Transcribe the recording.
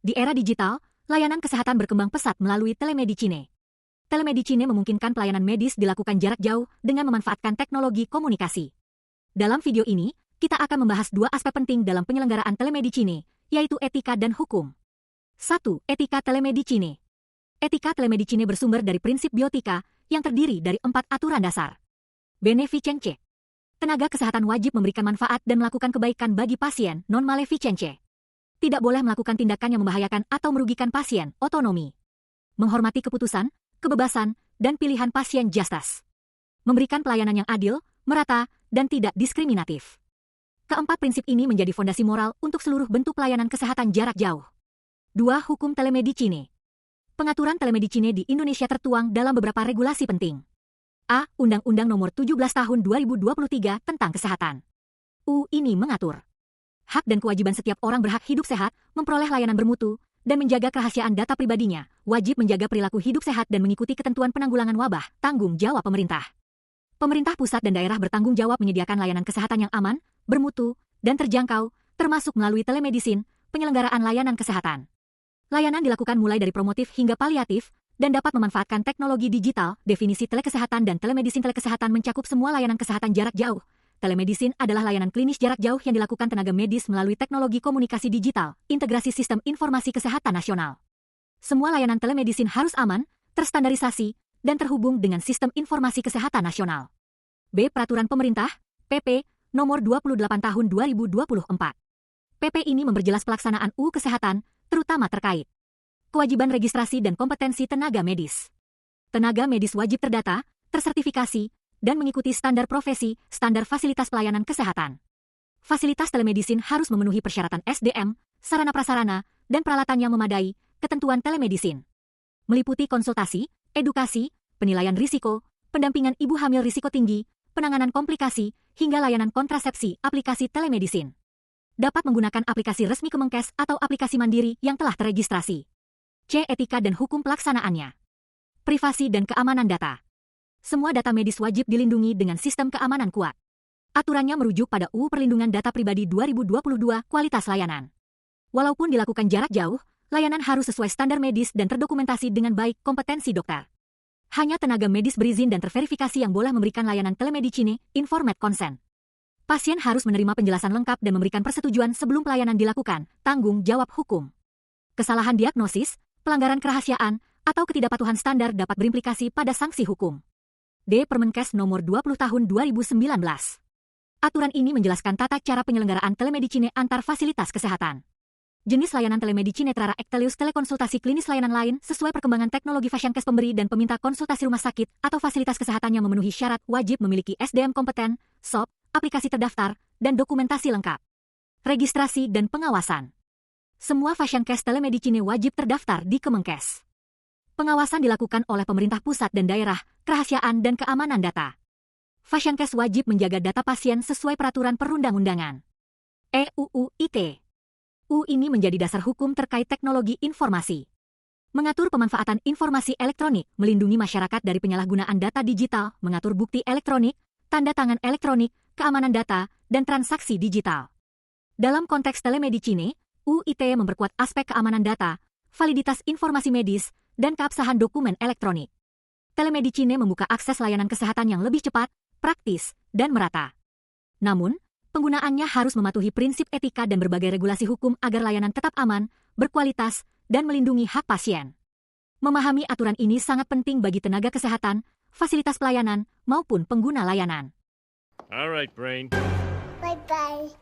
Di era digital, layanan kesehatan berkembang pesat melalui telemedicine. Telemedicine memungkinkan pelayanan medis dilakukan jarak jauh dengan memanfaatkan teknologi komunikasi. Dalam video ini, kita akan membahas dua aspek penting dalam penyelenggaraan telemedicine, yaitu etika dan hukum. 1. Etika telemedicine. Etika telemedicine bersumber dari prinsip biotika yang terdiri dari 4 aturan dasar. Beneficence. Tenaga kesehatan wajib memberikan manfaat dan melakukan kebaikan bagi pasien, non-maleficence. Tidak boleh melakukan tindakan yang membahayakan atau merugikan pasien, otonomi. Menghormati keputusan, kebebasan, dan pilihan pasien justas. Memberikan pelayanan yang adil, merata, dan tidak diskriminatif. Keempat prinsip ini menjadi fondasi moral untuk seluruh bentuk pelayanan kesehatan jarak jauh. 2. Hukum telemedicine. Pengaturan telemedicine di Indonesia tertuang dalam beberapa regulasi penting. A. Undang-Undang Nomor 17 Tahun 2023 tentang Kesehatan. Ini mengatur hak dan kewajiban setiap orang berhak hidup sehat, memperoleh layanan bermutu, dan menjaga kerahasiaan data pribadinya, wajib menjaga perilaku hidup sehat dan mengikuti ketentuan penanggulangan wabah, tanggung jawab pemerintah. Pemerintah pusat dan daerah bertanggung jawab menyediakan layanan kesehatan yang aman, bermutu, dan terjangkau, termasuk melalui telemedicine, penyelenggaraan layanan kesehatan. Layanan dilakukan mulai dari promotif hingga paliatif, dan dapat memanfaatkan teknologi digital. Definisi telekesehatan dan telemedicine. Telekesehatan mencakup semua layanan kesehatan jarak jauh. Telemedicine adalah layanan klinis jarak jauh yang dilakukan tenaga medis melalui teknologi komunikasi digital, integrasi sistem informasi kesehatan nasional. Semua layanan telemedicine harus aman, terstandarisasi, dan terhubung dengan sistem informasi kesehatan nasional. B. Peraturan Pemerintah, PP, Nomor 28 Tahun 2024. PP ini memperjelas pelaksanaan UU Kesehatan, terutama terkait kewajiban registrasi dan kompetensi tenaga medis. Tenaga medis wajib terdata, tersertifikasi, dan mengikuti standar profesi, standar fasilitas pelayanan kesehatan. Fasilitas telemedicine harus memenuhi persyaratan SDM, sarana prasarana, dan peralatan yang memadai, ketentuan telemedicine. Meliputi konsultasi, edukasi, penilaian risiko, pendampingan ibu hamil risiko tinggi, penanganan komplikasi, hingga layanan kontrasepsi aplikasi telemedicine. Dapat menggunakan aplikasi resmi Kemenkes atau aplikasi mandiri yang telah terregistrasi. C. Etika dan hukum pelaksanaannya. Privasi dan keamanan data. Semua data medis wajib dilindungi dengan sistem keamanan kuat. Aturannya merujuk pada UU Perlindungan Data Pribadi 2022 Kualitas Layanan. Walaupun dilakukan jarak jauh, layanan harus sesuai standar medis dan terdokumentasi dengan baik kompetensi dokter. Hanya tenaga medis berizin dan terverifikasi yang boleh memberikan layanan telemedicine, informed consent. Pasien harus menerima penjelasan lengkap dan memberikan persetujuan sebelum pelayanan dilakukan, tanggung jawab hukum. Kesalahan diagnosis, pelanggaran kerahasiaan, atau ketidakpatuhan standar dapat berimplikasi pada sanksi hukum. D. Permenkes Nomor 20 Tahun 2019. Aturan ini menjelaskan tata cara penyelenggaraan telemedicine antar fasilitas kesehatan. Jenis layanan telemedicine Trara Ektelius telekonsultasi klinis layanan lain sesuai perkembangan teknologi Fashioncase pemberi dan peminta konsultasi rumah sakit atau fasilitas kesehatan yang memenuhi syarat wajib memiliki SDM kompeten, SOP, aplikasi terdaftar, dan dokumentasi lengkap. Registrasi dan pengawasan. Semua Fashioncase telemedicine wajib terdaftar di Kemenkes. Pengawasan dilakukan oleh pemerintah pusat dan daerah, kerahasiaan dan keamanan data. Fashioncase wajib menjaga data pasien sesuai peraturan perundang-undangan. UU ITE. UU ini menjadi dasar hukum terkait teknologi informasi. Mengatur pemanfaatan informasi elektronik, melindungi masyarakat dari penyalahgunaan data digital, mengatur bukti elektronik, tanda tangan elektronik, keamanan data, dan transaksi digital. Dalam konteks telemedicine, UU ITE memperkuat aspek keamanan data, validitas informasi medis, dan keabsahan dokumen elektronik. Telemedicine membuka akses layanan kesehatan yang lebih cepat, praktis, dan merata. Namun, penggunaannya harus mematuhi prinsip etika dan berbagai regulasi hukum agar layanan tetap aman, berkualitas, dan melindungi hak pasien. Memahami aturan ini sangat penting bagi tenaga kesehatan, fasilitas pelayanan, maupun pengguna layanan. All right, brain. Bye-bye.